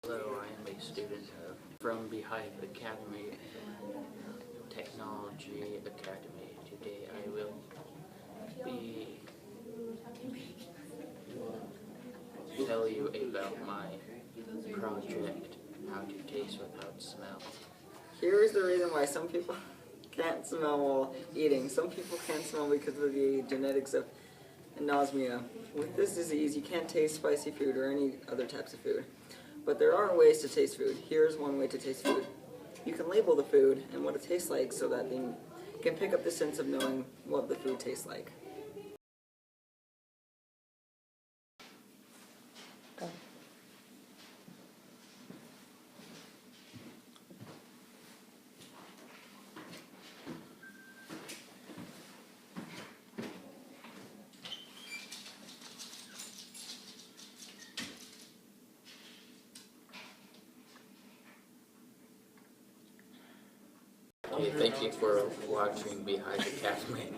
Hello, I am a student from Beehive Academy-Technology Academy. Today I will be tell you about my project, how to taste without smell. Here is the reason why some people can't smell while eating. Some people can't smell because of the genetics of anosmia. With this disease, you can't taste spicy food or any other types of food. But there are ways to taste food. Here's one way to taste food. You can label the food and what it tastes like so that you can pick up the sense of knowing what the food tastes like. Okay, thank you for watching Beehive Academy.